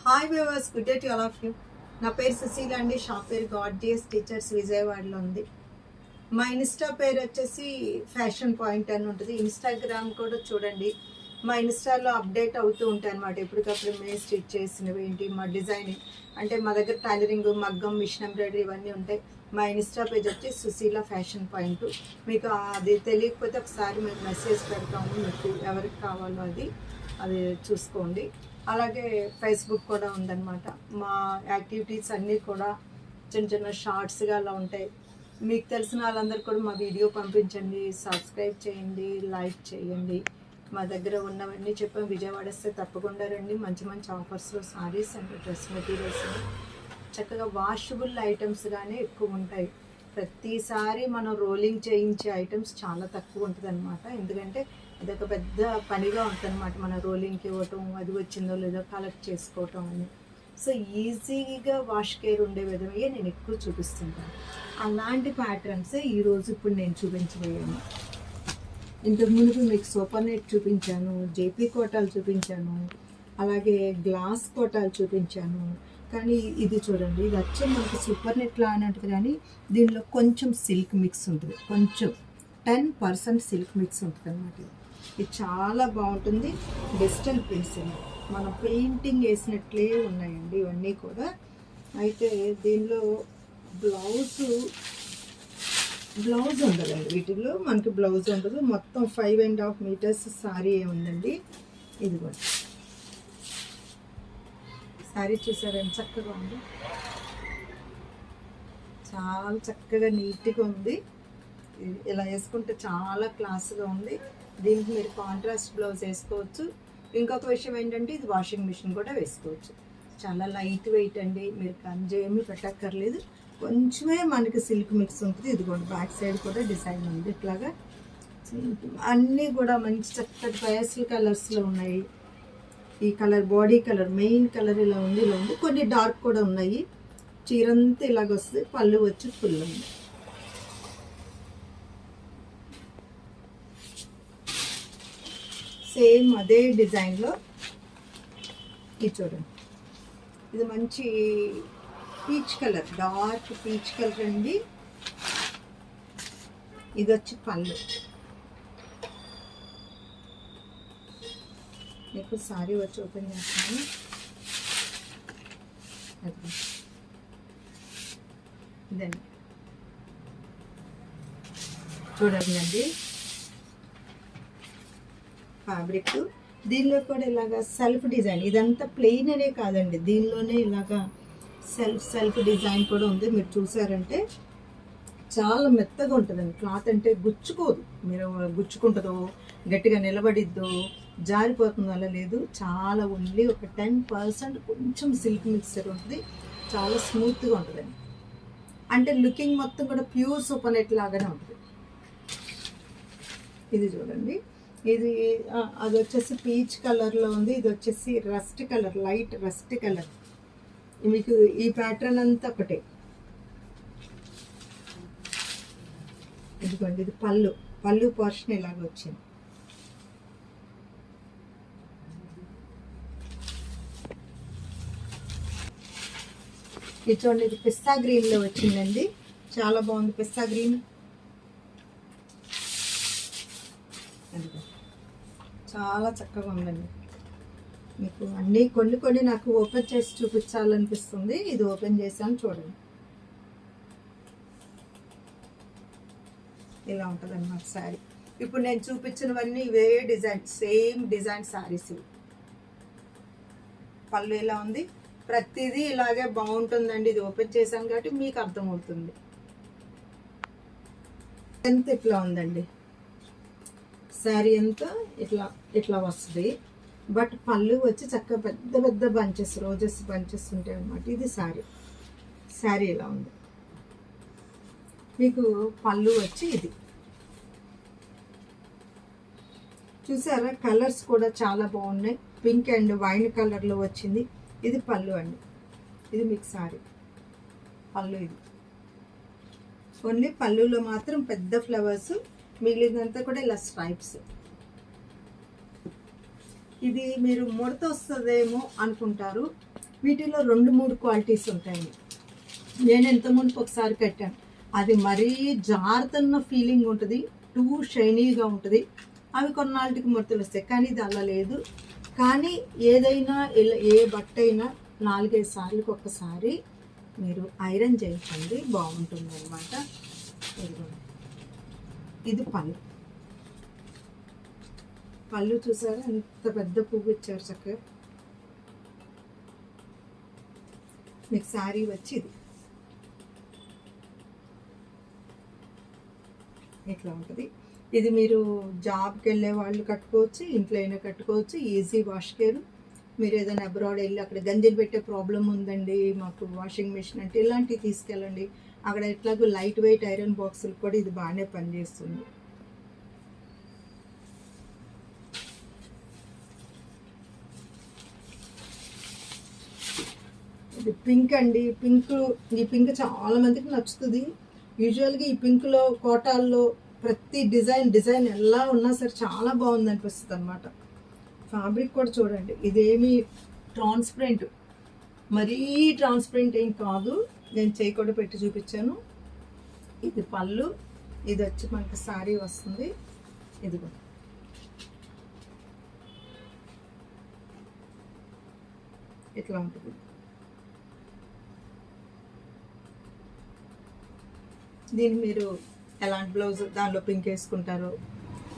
Hi viewers, good day to all of you. నా పేరు సుశీల అండి. షాప్ పేరు గాడ్జియస్ టీచర్స్ విజయవాడలో ఉంది. మా ఇన్స్టా పేరు వచ్చేసి ఫ్యాషన్ పాయింట్ అని ఉంటుంది. ఇన్స్టాగ్రామ్ కూడా చూడండి. మా ఇన్స్టాలో అప్డేట్ అవుతూ ఉంటాయి అన్నమాట. ఎప్పటికప్పుడు మేము స్టిచ్ చేసినవి ఏంటి, మా డిజైనింగ్ అంటే మా దగ్గర టైలరింగ్, మగ్గం, మిషన్ ఎంబ్రాయిడరీ ఇవన్నీ ఉంటాయి. మా ఇన్స్టా పేజ్ వచ్చి సుశీల ఫ్యాషన్ పాయింట్. మీకు అది తెలియకపోతే ఒకసారి మేము మెసేజ్ పెడతాము, మీకు ఎవరికి కావాలో అది చూసుకోండి. అలాగే ఫేస్బుక్ కూడా ఉందన్నమాట. మా యాక్టివిటీస్ అన్నీ కూడా చిన్న చిన్న షార్ట్స్గా అలా ఉంటాయి. మీకు తెలిసిన వాళ్ళందరూ కూడా మా వీడియో పంపించండి, సబ్స్క్రైబ్ చేయండి, లైక్ చేయండి. మా దగ్గర ఉన్నవన్నీ చెప్పాం. విజయవాడ వస్తే తప్పకుండా రండి. మంచి మంచి ఆఫర్స్లో సారీస్ అండ్ డ్రెస్ మెటీరియల్స్ చక్కగా వాషబుల్ ఐటమ్స్గానే ఎక్కువ ఉంటాయి. ప్రతిసారి మనం రోలింగ్ చేయించే ఐటమ్స్ చాలా తక్కువ ఉంటుంది అనమాట. ఎందుకంటే అదొక పెద్ద పనిగా ఉంటుంది అనమాట. మన రోలింగ్కి ఇవ్వటం, అది వచ్చిందో లేదో కలెక్ట్ చేసుకోవటం అని. సో ఈజీగా వాష్ కేర్ ఉండే విధమే నేను ఎక్కువ చూపిస్తుంటాను. అలాంటి ప్యాటర్న్సే ఈరోజు ఇప్పుడు నేను చూపించబోయాను. ఇంతకుముందు మీకు సూపర్ నెట్ చూపించాను, జేపీ కోటాలు చూపించాను, అలాగే గ్లాస్ కోటాలు చూపించాను. కానీ ఇది చూడండి, ఇది వచ్చి మనకి సూపర్ నెట్లో అని ఉంటుంది, కానీ దీనిలో కొంచెం సిల్క్ మిక్స్ ఉంటుంది. కొంచెం 10% సిల్క్ మిక్స్ ఉంటుంది అన్నమాట. ఇది చాలా బాగుంటుంది. డిజిటల్ ప్రింట్స్ మనం పెయింటింగ్ వేసినట్లే ఉన్నాయండి ఇవన్నీ కూడా. అయితే దీనిలో బ్లౌజ్ ఉండదండి. వీటిల్లో మనకి బ్లౌజ్ ఉండదు. మొత్తం 5.5 మీటర్స్ శారీ ఉందండి. ఇది కూడా శారీ చూసారా ఎంత చక్కగా ఉంది. చాలా చక్కగా నీట్గా ఉంది. ఇలా వేసుకుంటే చాలా క్లాస్గా ఉంది. దీనికి మీరు కాంట్రాస్ట్ బ్లౌజ్ వేసుకోవచ్చు. ఇంకొక విషయం ఏంటంటే ఇది వాషింగ్ మిషన్ కూడా వేసుకోవచ్చు. చాలా లైట్ వెయిట్ అండి. మీరు కంజేమి పెట్టక్కర్లేదు. కొంచెమే మనకి సిల్క్ మిక్స్ ఉంటుంది. ఇది కూడా బ్యాక్ సైడ్ కూడా డిజైన్ ఉంది. ఇట్లాగా అన్నీ కూడా మంచి చక్కటి పేస్టల్ కలర్స్లో ఉన్నాయి. ఈ colour body colour, main colour ఇలా ఉంది. కొన్ని డార్క్ కూడా ఉన్నాయి. చీరంతా ఇలాగ వస్తుంది. పళ్ళు వచ్చి ఫుల్ ఉంది. సేమ్ అదే డిజైన్లో ఇది చూడండి. ఇది మంచి peach colour, dark peach colour అండి. ఇది వచ్చి పళ్ళు. మీకు సారీ వచ్చి ఓపెన్ చేస్తాను. ఇదండి చూడండి అండి ఫ్యాబ్రిక్. దీనిలో కూడా ఇలాగా సెల్ఫ్ డిజైన్. ఇదంతా ప్లెయిన్ అనే కాదండి, దీనిలోనే ఇలాగా సెల్ఫ్ డిజైన్ కూడా ఉంది. మీరు చూసారంటే చాలా మెత్తగా ఉంటుందండి. క్లాత్ అంటే గుచ్చుకోదు. మీరు గుచ్చుకుంటుందో, గట్టిగా నిలబడిద్దో, జారిపోతుందో అలా లేదు. చాలా ఓన్లీ ఒక 10% కొంచెం సిల్క్ మిక్సర్ ఉంటుంది. చాలా స్మూత్గా ఉంటుందండి. అంటే లుకింగ్ మొత్తం కూడా ప్యూర్ సూపర్ నెట్ లాగానే ఉంటుంది. ఇది చూడండి. ఇది అది వచ్చేసి పీచ్ కలర్లో ఉంది. ఇది వచ్చేసి rust colour, light rust colour. మీకు ఈ ప్యాటర్న్ అంతా ఒకటే. ఇదిగోండి, ఇది పళ్ళు పోర్షన్ ఇలాగ వచ్చింది. ఇది చూడండి, ఇది పిస్తా గ్రీన్లో వచ్చిందండి. చాలా బాగుంది పిస్తా గ్రీన్. చాలా చక్కగా ఉందండి. మీకు అన్నీ కొన్ని నాకు ఓపెన్ చేసి చూపించాలనిపిస్తుంది. ఇది ఓపెన్ చేశాను చూడండి. ఇలా ఉంటుంది అన్నమాట శారీ. ఇప్పుడు నేను చూపించినవన్నీ ఇవే డిజైన్, సేమ్ డిజైన్ శారీస్. పళ్ళు ఇలా ఉంది. ప్రతిదీ ఇలాగే బాగుంటుందండి. ఇది ఓపెన్ చేశాను కాబట్టి మీకు అర్థమవుతుంది. ఎంత ఇట్లా ఉందండి శారీ అంతా ఇట్లా వస్తుంది. బట్ పళ్ళు వచ్చి చక్కగా పెద్ద పెద్ద బంచెస్, రోజెస్ బంచెస్ ఉంటాయి అన్నమాట. ఇది శారీ ఇలా ఉంది. మీకు పళ్ళు వచ్చి ఇది చూసారా. కలర్స్ కూడా చాలా బాగున్నాయి. పింక్ అండ్ వైన్ కలర్లో వచ్చింది. ఇది పళ్ళు అండి. ఇది మీకు శారీ పళ్ళు. ఇది ఓన్లీ పళ్ళులో మాత్రం పెద్ద ఫ్లవర్స్, మిగిలినంతా కూడా ఇలా స్ట్రైప్స్. ఇది మీరు ముడత వస్తుందేమో అనుకుంటారు, వీటిలో 2-3 క్వాలిటీస్ ఉంటాయండి. నేను ఇంతకుముందు ఒకసారి కట్టాను, అది మరీ జారుతున్న ఫీలింగ్ ఉంటుంది, టూ షైనీగా ఉంటుంది, అవి కొన్నాళ్ళకి ముడతలు వస్తాయి. కానీ ఇది అలా లేదు. కానీ ఏదైనా ఏ బట్ట అయినా 4-5 సార్లకి ఒకసారి మీరు ఐరన్ చేయించండి, బాగుంటుంది అనమాట. ఇది పళ్ళు చూసారా ఎంత పెద్ద పువ్వు ఇచ్చారు చక్కగా. మీకు శారీ వచ్చి ఇది ఇట్లా ఉంటుంది. ఇది మీరు జాబ్కి వెళ్ళే వాళ్ళు కట్టుకోవచ్చు, ఇంట్లో అయినా కట్టుకోవచ్చు, ఈజీ వాష్ కేర్. మీరు ఏదైనా అబ్రాడ్ వెళ్ళి అక్కడ గంజలు పెట్టే ప్రాబ్లం ఉందండి, మాకు వాషింగ్ మిషన్ అంటే ఇలాంటివి తీసుకెళ్ళండి. అక్కడ ఎట్లాగో లైట్ వెయిట్ ఐరన్ బాక్సులు కూడా ఇది బాగానే పనిచేస్తుంది. ఇది పింక్ అండి. ఈ పింక్ చాలా మందికి నచ్చుతుంది. యూజువల్గా ఈ పింక్లో కోటాల్లో ప్రతి డిజైన్ ఎలా ఉన్నా సరే చాలా బాగుంది అనిపిస్తుంది అనమాట. ఫ్యాబ్రిక్ కూడా చూడండి, ఇదేమి ట్రాన్స్పరెంట్, మరీ ట్రాన్స్పరెంట్ ఏం కాదు. నేను చేయి కూడా పెట్టి చూపించాను. ఇది పళ్ళు, ఇది వచ్చి మనకి శారీ వస్తుంది. ఇదిగో ఇట్లా ఉంటుంది. దీన్ని మీరు ఎలాంటి బ్లౌజ్ దానిలో పింక్ వేసుకుంటారో,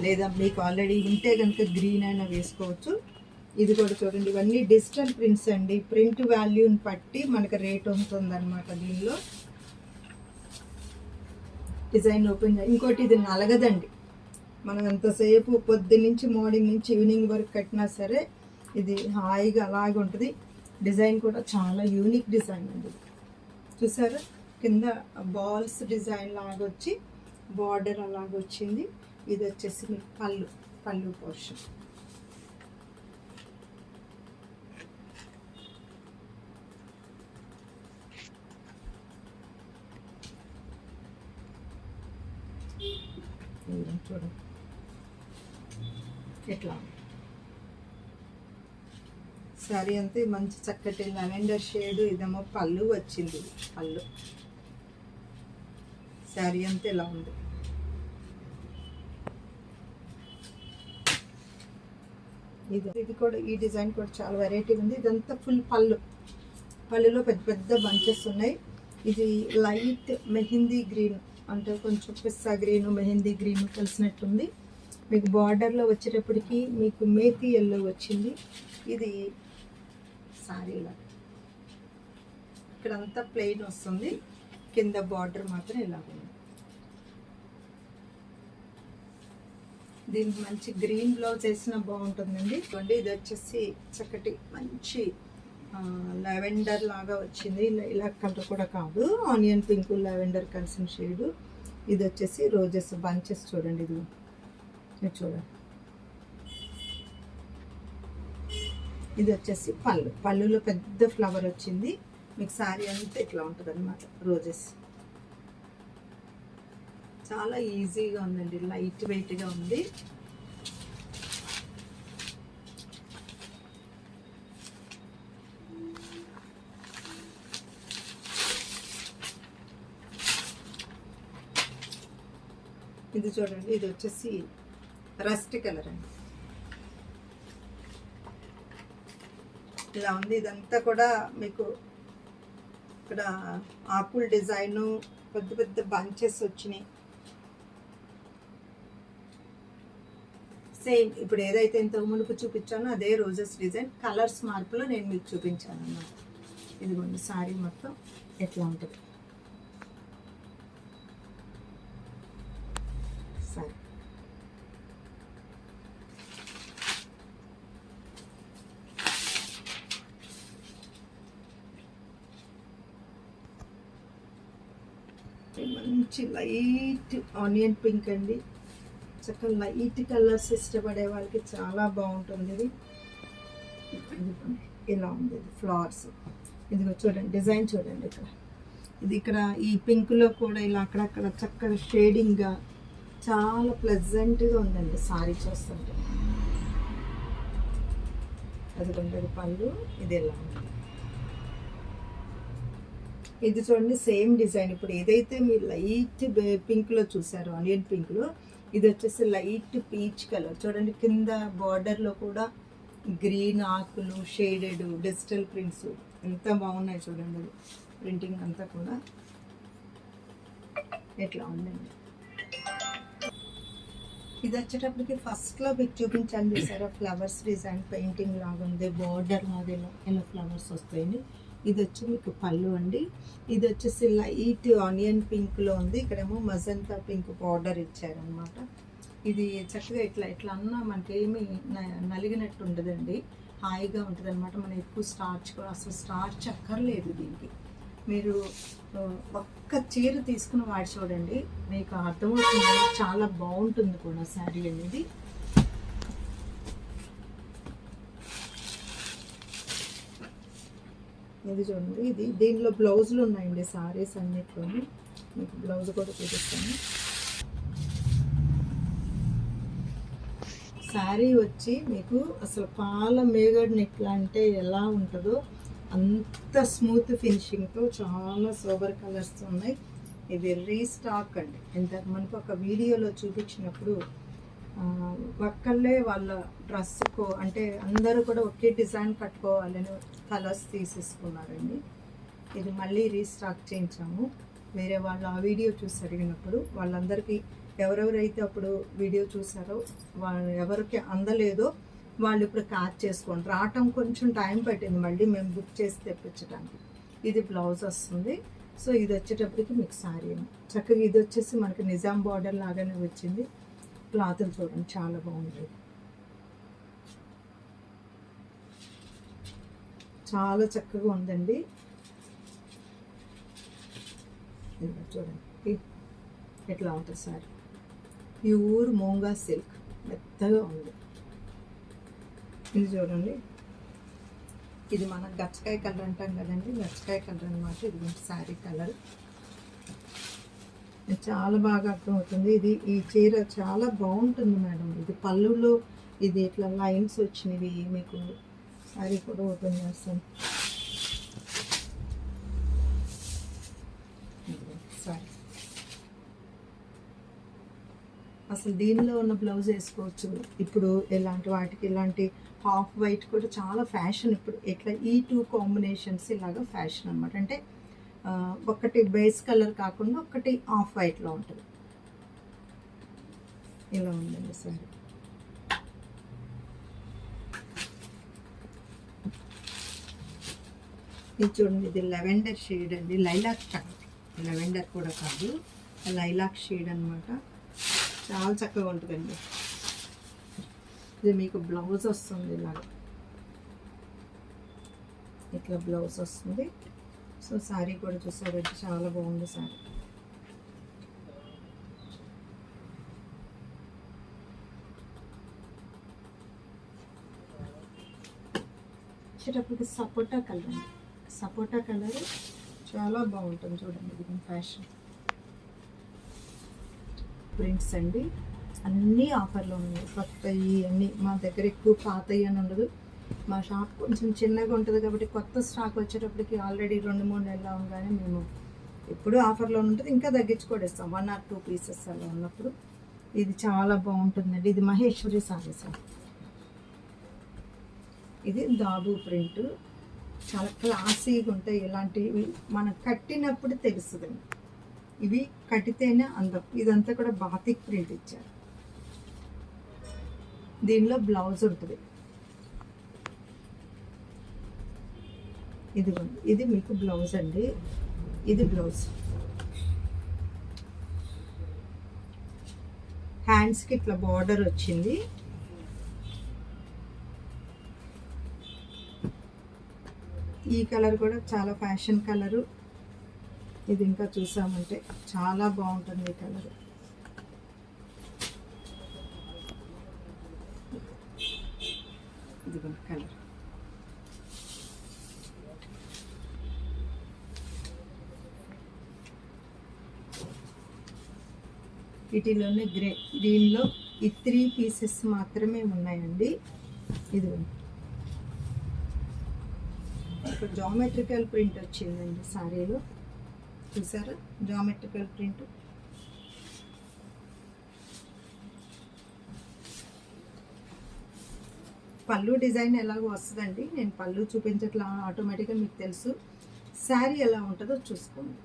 లేదా మీకు ఆల్రెడీ ఉంటే కనుక గ్రీన్ అయినా వేసుకోవచ్చు. ఇది కూడా చూడండి, ఇవన్నీ డిజిటల్ ప్రింట్స్ అండి. ప్రింట్ వాల్యూని బట్టి మనకు రేట్ ఉంటుందన్నమాట. దీనిలో డిజైన్ ఓపెన్. ఇంకోటి ఇది నలగదండి. మనం ఎంతసేపు పొద్దున్నుంచి మార్నింగ్ నుంచి ఈవినింగ్ వరకు కట్టినా సరే ఇది హాయిగా అలాగే ఉంటుంది. డిజైన్ కూడా చాలా యూనిక్ డిజైన్ అండి. చూసారా, కింద బాల్స్ డిజైన్ లాగా వచ్చి బార్డర్ అలాగ వచ్చింది. ఇది వచ్చేసి మీకు పళ్ళు పోర్షన్. చూడండి ఎట్లా సారీ అంతే మంచి చక్కటి లెవెండర్ షేడ్. ఇదేమో పళ్ళు వచ్చింది. పళ్ళు శారీ అంతా ఇలా ఉంది. ఇది కూడా ఈ డిజైన్ కూడా చాలా వెరైటీ ఉంది. ఇదంతా ఫుల్ పళ్ళులో పెద్ద పెద్ద బంచెస్ ఉన్నాయి. ఇది లైట్ మెహందీ గ్రీన్, అంటే కొంచెం పిస్తా గ్రీను మెహందీ గ్రీన్ కలిసినట్టుంది. మీకు బార్డర్లో వచ్చేటప్పటికి మీకు మేతి ఎల్లో వచ్చింది. ఇది శారీలా ఇక్కడంతా ప్లెయిన్ వస్తుంది, కింద బార్డర్ మాత్రం ఇలా ఉంది. దీనికి మంచి గ్రీన్ బ్లౌజ్ వేసినా బాగుంటుందండి. ఇది వచ్చేసి చక్కటి మంచి లెవెండర్ లాగా వచ్చింది. ఇలా కలర్ కూడా కాదు, ఆనియన్ పింక్ లెవెండర్ కలిసిన షేడు. ఇది వచ్చేసి రోజెస్ బంచెస్ చూడండి. ఇది చూడండి. ఇది వచ్చేసి పళ్ళులో పెద్ద ఫ్లవర్ వచ్చింది. మీకు శారీ అంతా ఇట్లా ఉంటుంది అనమాట. రోజెస్ చాలా ఈజీగా ఉందండి, లైట్ వెయిట్గా ఉంది. ఇది చూడండి, ఇది వచ్చేసి రస్ట్ కలర్ అండి. ఇలా ఉంది. ఇదంతా కూడా మీకు ఇక్కడ ఆకుల డిజైను, పెద్ద పెద్ద బంచెస్ వచ్చినాయి. సేమ్ ఇప్పుడు ఏదైతే ఇంతకు మునుపు చూపించానో అదే రోజెస్ డిజైన్, కలర్స్ మార్పులో నేను మీకు చూపించాను అన్నమాట. ఇదిగోండి శారీ మొత్తం ఎట్లా ఉంటుంది. సరే, మంచి లైట్ ఆనియన్ పింక్ అండి. చక్కగా లైట్ కలర్స్ ఇష్టపడే వాళ్ళకి చాలా బాగుంటుంది. ఇది ఇలా ఉంది. ఇది ఫ్లవర్స్. ఇదిగో చూడండి, డిజైన్ చూడండి. ఇక్కడ ఈ పింక్లో కూడా ఇలా అక్కడక్కడ చక్కగా షేడింగ్గా చాలా ప్లెజెంట్గా ఉందండి సారీ చూస్తుంటే. అదిగోండి, అది పళ్ళు. ఇది ఎలా ఉంది. ఇది చూడండి సేమ్ డిజైన్. ఇప్పుడు ఏదైతే మీరు లైట్ పింక్లో చూసారో ఆనియన్ పింక్లో, ఇది వచ్చేసి లైట్ పీచ్ కలర్. చూడండి కింద బార్డర్లో కూడా గ్రీన్ ఆకులు, షేడెడ్ డిజిటల్ ప్రింట్స్ ఎంత బాగున్నాయి చూడండి. అది ప్రింటింగ్ అంతా కూడా ఎట్లా ఉందండి. ఇది వచ్చేటప్పటికి ఫస్ట్లో మీకు చూపించాను చూసారా, ఫ్లవర్స్ డిజైన్ పెయింటింగ్ లాగా ఉంది. బార్డర్ లాగా ఎలా ఫ్లవర్స్ వస్తాయండి. ఇది వచ్చి మీకు పళ్ళు అండి. ఇది వచ్చేసి లైట్ ఆనియన్ పింక్లో ఉంది. ఇక్కడేమో మజంతా పింక్ బార్డర్ ఇచ్చారనమాట. ఇది చక్కగా ఇట్లా ఇట్లా అన్నా మనకేమి నలిగినట్టు ఉండదండి, హాయిగా ఉంటుంది అనమాట. మనం ఎక్కువ స్టార్చ్ కూడా అసలు స్టార్చ్ అక్కర్లేదు దీనికి. మీరు ఒక్క చీర తీసుకుని వాడి చూడండి, మీకు అర్థమవుతుంది. చాలా బాగుంటుంది కూడా శారీ అనేది. ఇది చూడండి, ఇది దీనిలో బ్లౌజులు ఉన్నాయండి శారీస్ అన్నిట్లోని. మీకు బ్లౌజ్ కూడా చూపిస్తాను. శారీ వచ్చి మీకు అసలు పాల మేగడ్ ఎట్లా అంటే ఎలా ఉంటుందో అంత స్మూత్ ఫినిషింగ్తో చాలా సోబర్ కలర్స్ ఉన్నాయి. ఇది రీస్టాక్ అండి. ఇంతకు మనకు ఒక వీడియోలో చూపించినప్పుడు ఒక్కళ్ళే వాళ్ళ డ్రెస్కు అంటే అందరూ కూడా ఒకే డిజైన్ కట్టుకోవాలని కలర్స్ తీసేసుకున్నారండి. ఇది మళ్ళీ రీస్టాక్ చేయించాము. వేరే వాళ్ళు ఆ వీడియో చూసి అడిగినప్పుడు వాళ్ళందరికీ ఎవరెవరైతే అప్పుడు వీడియో చూసారో వాళ్ళు ఎవరికి అందలేదో వాళ్ళు ఇప్పుడు క్యాచ్ చేసుకోండి. రావటం కొంచెం టైం పట్టింది మళ్ళీ మేము బుక్ చేసి తెప్పించడానికి. ఇది బ్లౌజ్ వస్తుంది. సో ఇది వచ్చేటప్పటికి మీకు శారీ చక్కగా. ఇది వచ్చేసి మనకి నిజాం బార్డర్ లాగానే వచ్చింది. క్లాతులు చూడండి చాలా బాగుంది, చాలా చక్కగా ఉందండి. చూడండి ఎట్లా ఉంటుంది శారీ. ప్యూర్ మోంగా సిల్క్ మెత్తగా ఉంది. ఇది చూడండి, ఇది మన గచ్చకాయ కలర్ అంటాం కదండి, గచ్చకాయ కలర్ అనమాట. ఇది శారీ కలర్ చాలా బాగా అర్థమవుతుంది. ఇది ఈ చీర చాలా బాగుంటుంది మేడం. ఇది పళ్ళులో ఇది ఇట్లా లైన్స్ వచ్చినవి. మీకు శారీ కూడా ఓపెన్ చేస్తాను. సారీ అసలు దీనిలో ఉన్న బ్లౌజ్ వేసుకోవచ్చు. ఇప్పుడు ఇలాంటి వాటికి ఇలాంటి హాఫ్ వైట్ కూడా చాలా ఫ్యాషన్. ఇప్పుడు ఇట్లా ఈ టూ కాంబినేషన్స్ ఇలాగా ఫ్యాషన్ అనమాట. అంటే ఒకటి బేస్ కలర్ కాకుండా ఒకటి ఆఫ్ వైట్లో ఉంటుంది. ఇలా ఉందండి సారీ. ఇది చూడండి, ఇది లెవెండర్ షేడ్ అండి. లైలాక్ కలర్, లెవెండర్ కూడా కాదు, లైలాక్ షేడ్ అనమాట. చాలా చక్కగా ఉంటుందండి. ఇది మీకు బ్లౌజ్ వస్తుంది ఇలాగ, ఇట్లా బ్లౌజ్ వస్తుంది. సో శారీ కూడా చూసారంటే చాలా బాగుంది శారీ. వచ్చేటప్పటికి సపోటా కలర్ అండి. సపోటా కలర్ చాలా బాగుంటుంది చూడండి. ఇది ఫ్యాషన్ ప్రింట్స్ అండి. అన్నీ ఆఫర్లో ఉన్నాయి. కొత్తవి అన్నీ. మా దగ్గర ఎక్కువ పాతవి అని ఉండదు. మా షాప్ కొంచెం చిన్నగా ఉంటుంది కాబట్టి కొత్త స్టాక్ వచ్చేటప్పటికి ఆల్రెడీ 2-3 నెలలు అవగానే మేము ఎప్పుడూ ఆఫర్లో ఉంటుంది. ఇంకా తగ్గించుకోడేస్తాం 1 or 2 పీసెస్ అలా ఉన్నప్పుడు. ఇది చాలా బాగుంటుందండి. ఇది మహేశ్వరి సారీస్. ఇది దాబు ప్రింట్, చాలా క్లాసీగా ఉంటాయి. ఇలాంటివి మనం కట్టినప్పుడు తెలుస్తుందండి. ఇవి కట్టితేనే అందం. ఇదంతా కూడా బాతిక్ ప్రింట్ ఇచ్చారు. దీనిలో బ్లౌజ్ ఉంటుంది. ఇదిగోండి, ఇది మీకు బ్లౌజ్ అండి. ఇది బ్లౌజ్. హ్యాండ్స్కి ఇట్లా బార్డర్ వచ్చింది. ఈ కలర్ కూడా చాలా ఫ్యాషన్ కలరు. ఇది ఇంకా చూసామంటే చాలా బాగుంటుంది ఈ కలర్. ఇది కలర్. వీటిలోనే గ్రే. దీనిలో ఈ 3 పీసెస్ మాత్రమే ఉన్నాయండి. ఇది ఇప్పుడు జామెట్రికల్ ప్రింట్ వచ్చిందండి శారీలో. చూసారా జామెట్రికల్ ప్రింట్. పళ్ళు డిజైన్ ఎలాగో వస్తుందండి, నేను పళ్ళు చూపించట్లా, ఆటోమేటిక్గా మీకు తెలుసు. శారీ ఎలా ఉంటుందో చూసుకోండి.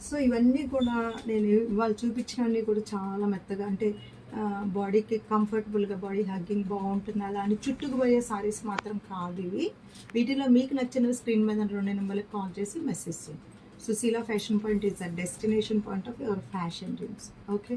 సో ఇవన్నీ కూడా నేను ఇవాళ చూపించినవన్నీ కూడా చాలా మెత్తగా, అంటే బాడీకి కంఫర్టబుల్గా, బాడీ హగ్గింగ్ బాగుంటుంది అలా అని చుట్టుకుపోయే సారీస్ మాత్రం కాదు ఇవి. వీటిలో మీకు నచ్చినవి స్క్రీన్ మీద 2 నెంబర్లకు కాల్ చేసి మెసేజ్ చేయండి. Sushila fashion point is a destination point of your fashion dreams. Okay.